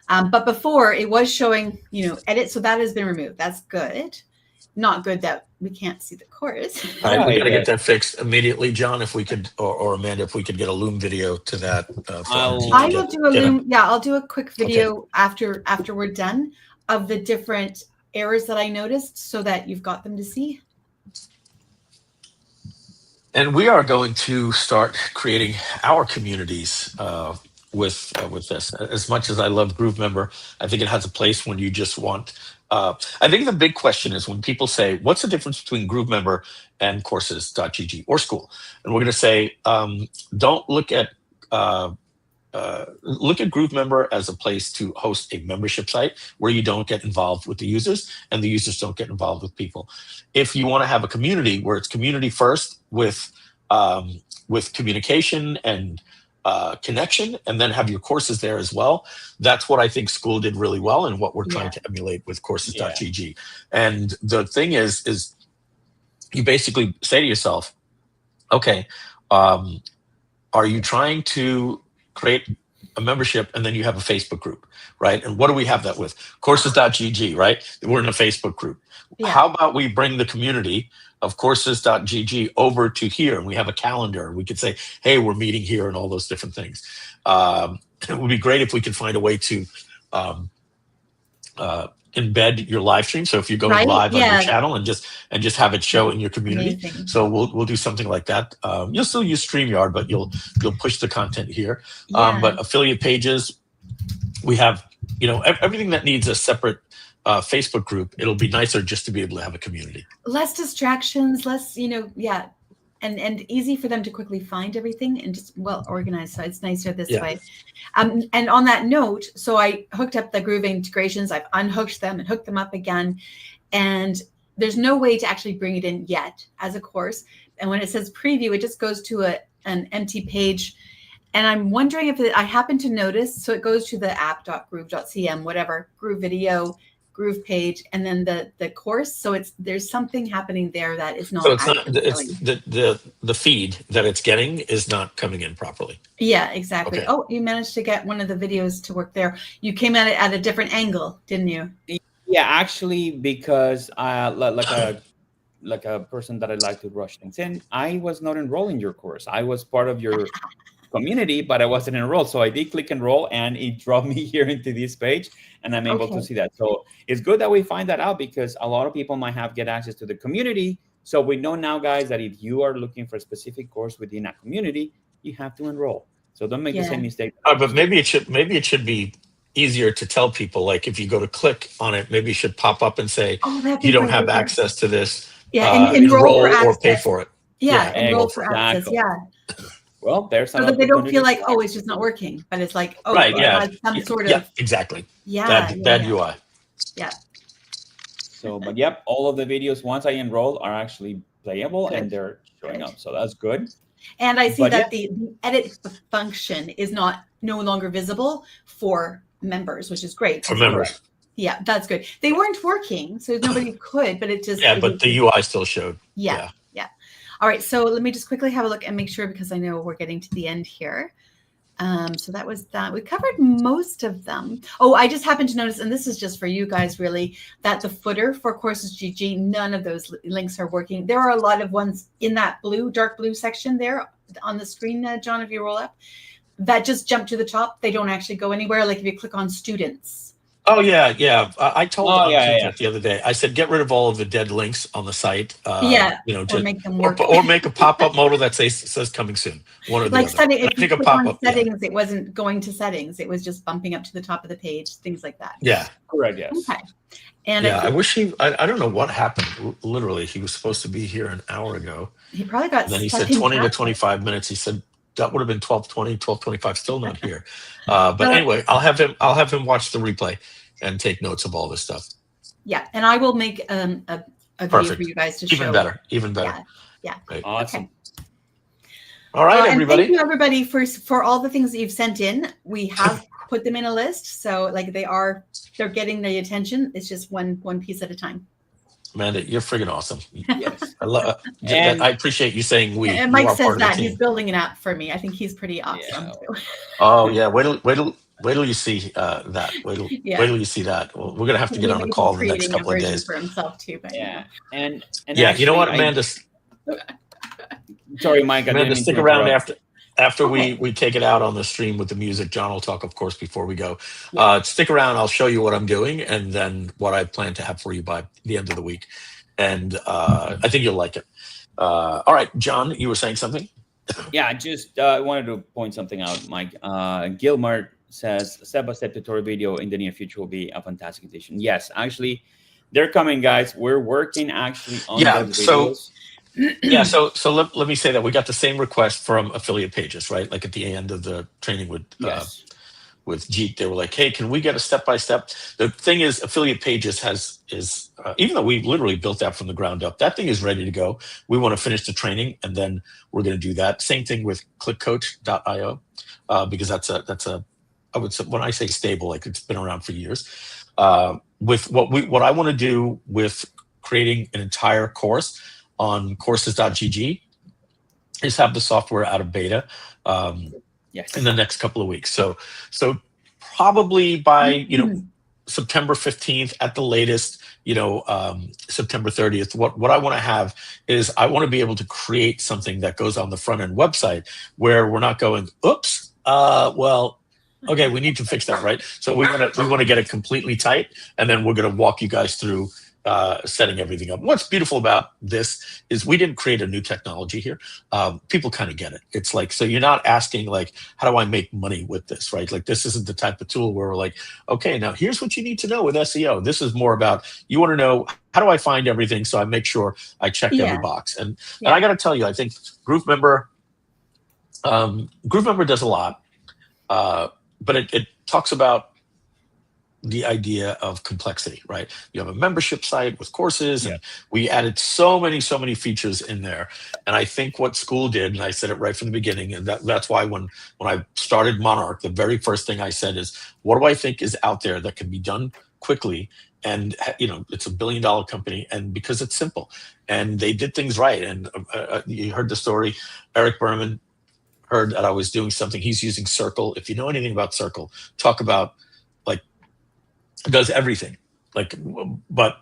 But before it was showing, edit. So that has been removed. That's good. Not good that we can't see the course. All right, we got to Right. get that fixed immediately, John. If we could, or Amanda, if we could get a Loom video to that. I will do a Loom. Yeah, I'll do a quick video after we're done of the different errors that I noticed, so that you've got them to see. And we are going to start creating our communities with this. As much as I love Groove Member, I think it has a place when you just want. I think the big question is when people say, "What's the difference between Groove Member and Courses.gg or school?" And we're going to say, don't look at Groove Member as a place to host a membership site where you don't get involved with the users and the users don't get involved with people. If you want to have a community where it's community first with communication and connection, and then have your courses there as well, that's what I think school did really well and what we're trying to emulate with Courses.gg. And the thing is you basically say to yourself, okay, are you trying to create a membership and then you have a Facebook group, right? And what do we have that with? Courses.gg, right? We're in a Facebook group. Yeah. How about we bring the community of Courses.gg over to here, and we have a calendar. We could say, hey, we're meeting here, and all those different things. It would be great if we could find a way to embed your live stream. So if you're going live on your channel and just have it show in your community. Amazing. So we'll do something like that. You'll still use StreamYard, but you'll push the content here. But affiliate pages, we have everything that needs a separate Facebook group. It'll be nicer just to be able to have a community. Less distractions, less and easy for them to quickly find everything and just well organized. So it's nicer this way. And on that note, so I hooked up the Groove integrations. I've unhooked them and hooked them up again. And there's no way to actually bring it in yet as a course. And when it says preview, it just goes to an empty page. And I'm wondering if I happen to notice, so it goes to the app.groove.cm, whatever, Groove video, Groove page, and then the course. So there's something happening there that is not. So it's not the feed that it's getting is not coming in properly. Yeah, exactly. Okay. Oh, you managed to get one of the videos to work there. You came at it at a different angle, didn't you? Yeah, actually, because like a person that I like to rush things in, I was not enrolled in your course. I was part of your community, but I wasn't enrolled. So I did click enroll and it dropped me here into this page and I'm able to see that. So it's good that we find that out because a lot of people might get access to the community. So we know now, guys, that if you are looking for a specific course within a community, you have to enroll. So don't make the same mistake. But maybe it should be easier to tell people, like if you go to click on it, maybe it should pop up and say, you don't have access to this. Enroll or pay for it. Enroll for access. Well, there's so that they don't feel like, oh, it's just not working, but it's like, oh, it has some sort of exactly. Bad UI. Yeah. So, but yep, all of the videos once I enroll are actually playable and they're showing up. So that's good. And I see that the edit function is no longer visible for members, which is great. For members. Yeah, that's good. They weren't working, so nobody could, but it just but the UI still showed. Yeah. All right, so let me just quickly have a look and make sure, because I know we're getting to the end here. So that was that. We covered most of them. Oh, I just happened to notice, and this is just for you guys really, that the footer for Courses GG, none of those links are working. There are a lot of ones in that dark blue section there on the screen, John, if you roll up, that just jump to the top. They don't actually go anywhere. Like if you click on students. Oh, yeah. I told the other day, I said, get rid of all of the dead links on the site. Or make them work. Or make a pop-up modal that says coming soon. One or the other. If you click on settings, it wasn't going to settings. It was just bumping up to the top of the page, things like that. Yeah. Correct, yes. Okay. And I wish I don't know what happened. Literally, he was supposed to be here an hour ago. He probably got then he said 20 to 25 minutes. He said, that would have been 12:20, 12:25, still not here. But anyway, I'll have him watch the replay and take notes of all this stuff. Yeah, and I will make a video for you guys to show. Even better. Yeah. Right. Awesome. Okay. All right, everybody. Thank you, everybody, for all the things that you've sent in. We have put them in a list, so like they're getting the attention. It's just one piece at a time. Amanda, you're friggin' awesome. Yes. I appreciate you saying we. And Mike says that he's building an app for me. I think he's pretty awesome. Yeah. Oh yeah, wait till you see that. Wait till you see that. Well, we're gonna have to get on a call in the next couple of days. For himself too, but and actually, you know what, Amanda? Sorry, Mike. Amanda, stick around after we take it out on the stream with the music. John will talk, of course, before we go. Stick around. I'll show you what I'm doing and then what I plan to have for you by the end of the week. And I think you'll like it. All right, John, you were saying something? Yeah, just wanted to point something out, Mike. Gilmar says step-by-step tutorial video in the near future will be a fantastic addition. Yes, actually, they're coming, guys. We're working actually on those videos. So let me say that we got the same request from affiliate pages, right? Like at the end of the training with Jeet, they were like, "Hey, can we get a step-by-step?" The thing is, affiliate pages is even though we literally built that from the ground up, that thing is ready to go. We want to finish the training, and then we're going to do that. Same thing with ClickCoach.io, because that's a I would say, when I say stable, like it's been around for years. With what I want to do with creating an entire course on courses.gg is have the software out of beta in the next couple of weeks. So probably by September 15th at the latest, September 30th. What I want to have is I want to be able to create something that goes on the front end website where we're not going, oops, okay, we need to fix that, right? So we want to get it completely tight, and then we're going to walk you guys through setting everything up. What's beautiful about this is we didn't create a new technology here. People kind of get it. It's like, so you're not asking like, how do I make money with this, right? Like this isn't the type of tool where we're like, okay, now here's what you need to know with SEO. This is more about, you want to know, how do I find everything so I make sure I checked every box? And I got to tell you, I think Groove Member does a lot, but it talks about the idea of complexity, right? You have a membership site with courses, and we added so many features in there. And I think what school did, and I said it right from the beginning, and that's why when I started Monarch, the very first thing I said is, what do I think is out there that can be done quickly? And it's $1 billion company, and because it's simple, and they did things right. And you heard the story. Eric Berman heard that I was doing something. He's using Circle. If you know anything about Circle, talk about does everything, but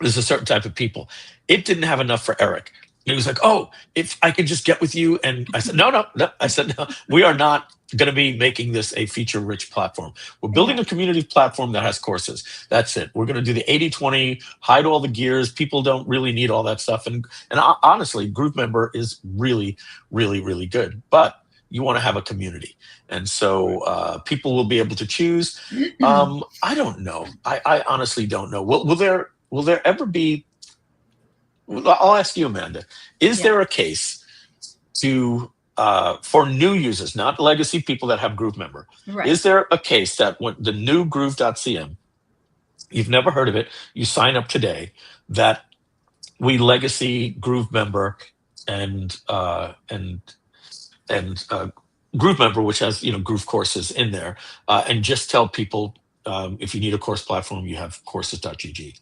there's a certain type of people. It didn't have enough for Eric. He was like, oh, if I could just get with you. And I said, no. I said, no, we are not going to be making this a feature-rich platform. We're building a community platform that has courses. That's it. We're going to do the 80-20, hide all the gears. People don't really need all that stuff. And honestly, Group Member is really, really, really good. But you want to have a community. And so people will be able to choose. I don't know. I honestly don't know. Will there ever be, I'll ask you, Amanda, is there a case to, for new users, not legacy people that have Groove Member, is there a case that when the new groove.cm, you've never heard of it, you sign up today, that we legacy Groove Member and Groove Member, which has Groove courses in there, and just tell people if you need a course platform, you have courses.gg.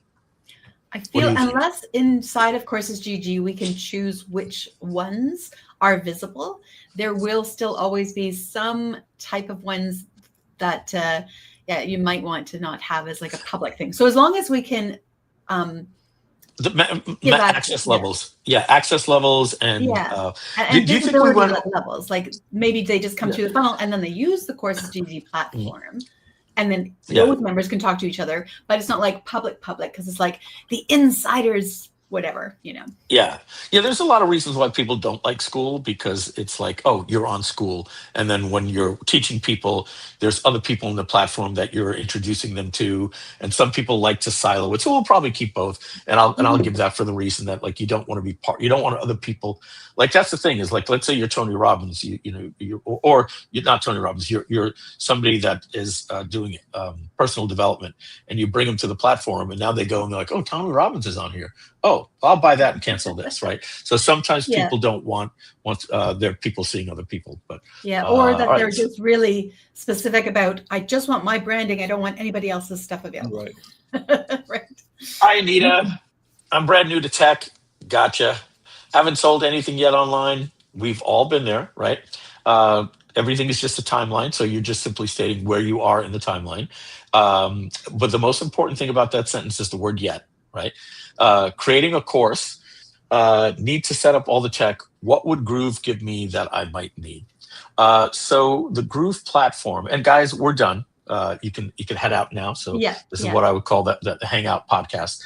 I feel unless inside of Courses GG we can choose which ones are visible, there will still always be some type of ones that you might want to not have as like a public thing. So as long as we can access levels, access levels, and and do you think we went levels? Like maybe they just come to the funnel and then they use the Courses GG platform. And then those members can talk to each other, but it's not like public because it's like the insiders, whatever, Yeah. There's a lot of reasons why people don't like school, because it's like, oh, you're on school, and then when you're teaching people, there's other people in the platform that you're introducing them to, and some people like to silo it. So we'll probably keep both, and I'll give that for the reason that like you don't want to be you don't want other people. Like that's the thing is like, let's say you're Tony Robbins, or you're not Tony Robbins, you're somebody that is doing personal development, and you bring them to the platform, and now they go and they're like, oh, Tony Robbins is on here. Oh, I'll buy that and cancel this, right? So sometimes people don't want their people seeing other people, but or that they're just really specific about, I just want my branding. I don't want anybody else's stuff available. Right. Right. Hi, Anita. I'm brand new to tech. Gotcha. Haven't sold anything yet online. We've all been there, right? Everything is just a timeline. So you're just simply stating where you are in the timeline. But the most important thing about that sentence is the word yet, right? Creating a course, need to set up all the tech. What would Groove give me that I might need? So the Groove platform, and guys, we're done. You can head out now. So this is what I would call the Hangout podcast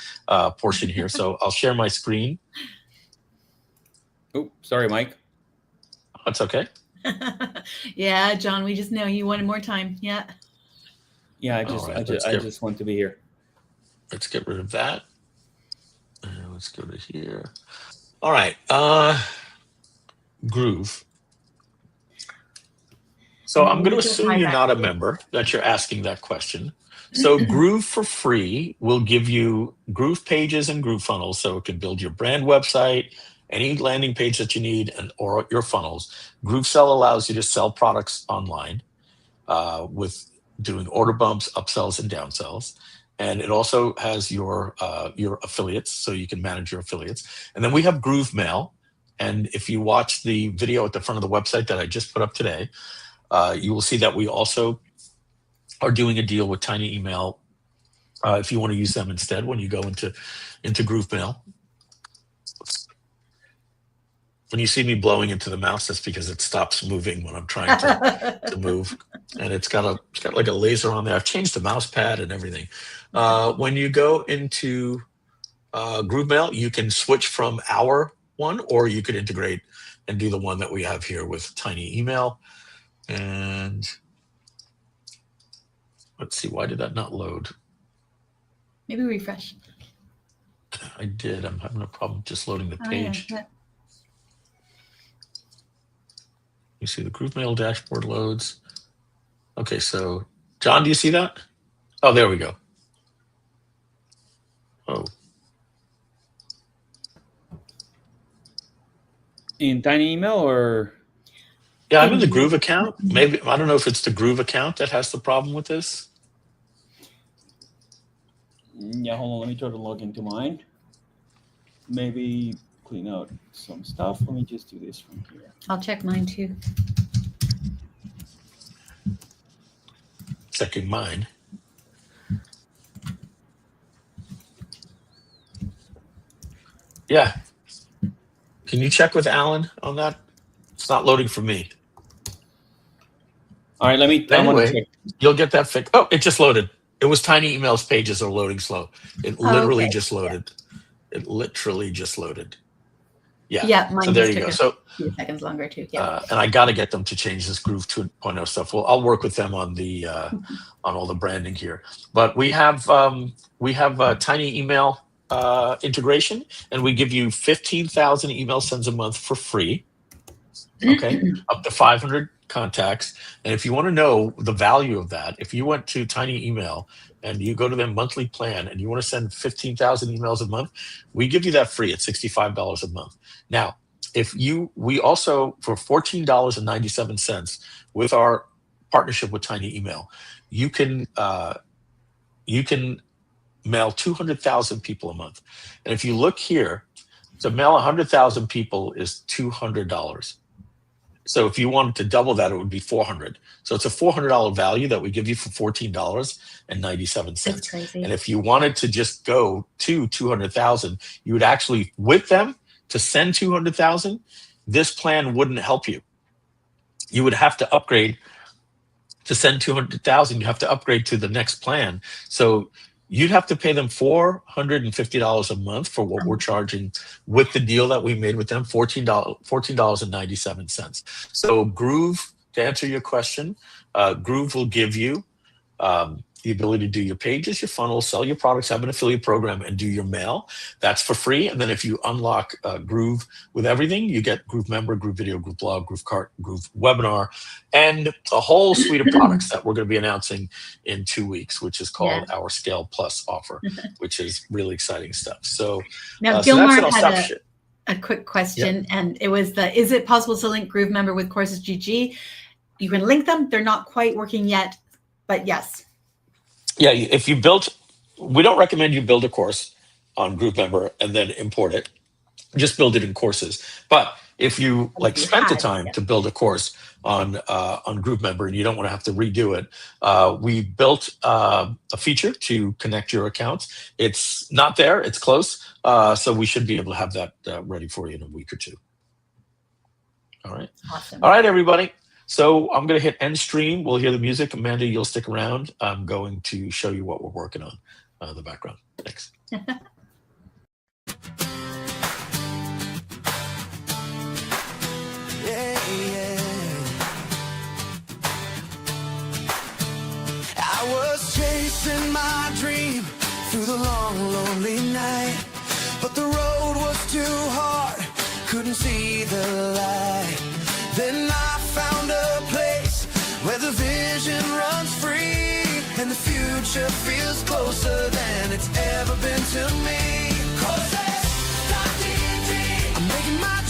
portion here. So I'll share my screen. Oh, sorry, Mike. That's okay. Yeah, John, we just know you wanted more time. Yeah. Yeah, I just want to be here. Let's get rid of that. Let's go to here. All right. Groove. So I'm going to assume you're not a member, that you're asking that question. So Groove for free will give you Groove pages and Groove funnels, so it can build your brand website, any landing page that you need, or your funnels. Groove Sell allows you to sell products online with doing order bumps, upsells, and downsells. And it also has your affiliates, so you can manage your affiliates. And then we have Groove Mail. And if you watch the video at the front of the website that I just put up today, you will see that we also are doing a deal with Tiny Email if you want to use them instead when you go into Groove Mail. When you see me blowing into the mouse, that's because it stops moving when I'm trying to move, and it's got like a laser on there. I've changed the mouse pad and everything. When you go into Groove Mail, you can switch from our one, or you could integrate and do the one that we have here with Tiny Email. And let's see, why did that not load? Maybe refresh. I did. I'm having a problem just loading the page. Yeah. You see the Groove Mail dashboard loads. Okay, so John, do you see that? Oh, there we go. Oh. In Tiny Email or? Yeah, I'm in the Groove account. Maybe, I don't know if it's the Groove account that has the problem with this. Yeah, hold on. Let me try to log into mine. Maybe clean out some stuff. Let me just do this from here. I'll check mine too. Checking mine. Yeah. Can you check with Alan on that? It's not loading for me. All right, let me. Anyway, you'll get that fixed. Oh, it just loaded. It was Tiny Emails pages are loading slow. It literally just loaded. It literally just loaded. Yeah. Yeah, mine So there just you took go. a So few seconds longer too. Yeah. and I got to get them to change this Groove 2.0 stuff. Well, I'll work with them on the on all the branding here. But we have a tiny email integration, and we give you 15,000 email sends a month for free. Okay, up to 500 contacts. And if you want to know the value of that, if you went to Tiny Email and you go to their monthly plan and you want to send 15,000 emails a month, we give you that free at $65 a month. Now, we also, for $14.97 with our partnership with Tiny Email, you can mail 200,000 people a month. And if you look here, to mail 100,000 people is $200. So if you wanted to double that, it would be 400. So it's a $400 value that we give you for $14.97. That's crazy. And if you wanted to just go to 200,000, you would actually, with them, to send 200,000, this plan wouldn't help you. You would have to upgrade to send 200,000. You have to upgrade to the next plan. So you'd have to pay them $450 a month for what we're charging with the deal that we made with them, $14.97. So Groove, to answer your question, Groove will give you the ability to do your pages, your funnels, sell your products, have an affiliate program, and do your mail. That's for free. And then if you unlock Groove with everything, you get Groove Member, Groove Video, Groove Blog, Groove Cart, Groove Webinar, and a whole suite of products that we're going to be announcing in 2 weeks, which is called our Scale Plus offer, which is really exciting stuff. So now, so Gilmar that's had a quick question, and it was is it possible to link Groove Member with Courses GG? You can link them. They're not quite working yet, but yes. Yeah, if you we don't recommend you build a course on Groove Member and then import it. Just build it in courses. But if you spent the time to build a course on Groove Member and you don't want to have to redo it, we built a feature to connect your accounts. It's not there, it's close. So we should be able to have that ready for you in a week or two. All right. Awesome. All right, everybody. So I'm going to hit end stream. We'll hear the music. Amanda, you'll stick around. I'm going to show you what we're working on in the background. Thanks. Yeah, yeah. I was chasing my dream through the long, lonely night, but the road was too hard, couldn't see the light. Then I found a place where the vision runs free and the future feels closer than it's ever been to me. I'm making my